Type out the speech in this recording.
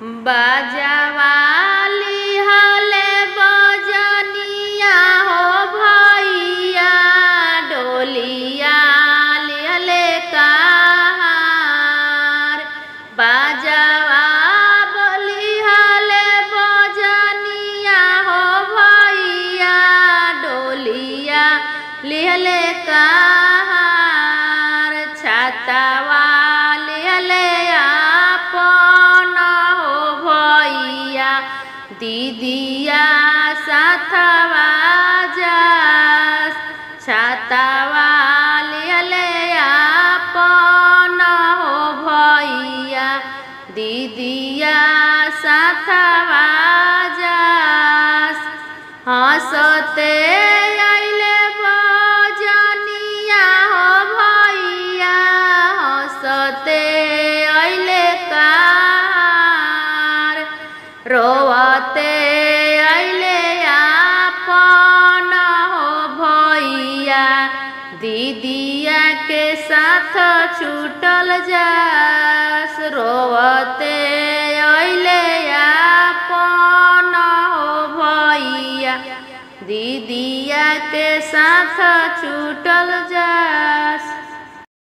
बाजावाली हले बजनिया हो भैया डोलिया लिहले कहार। बाजावा बोली हले बजनिया हो भैया डोलिया लिहले कहार। छातावा लिहले दीदिया साथवा जास। छातावा लिहले आपन हो भैया दीदिया साथवा जास। हंसते आइले बजनिया हो भैया हंसते आइले कहार। रोवते आइले आपन हो भैया दीदिया के साथ छूटल जास। रोवते आइले आपन हो भैया दीदिया के साथ छूटल जास।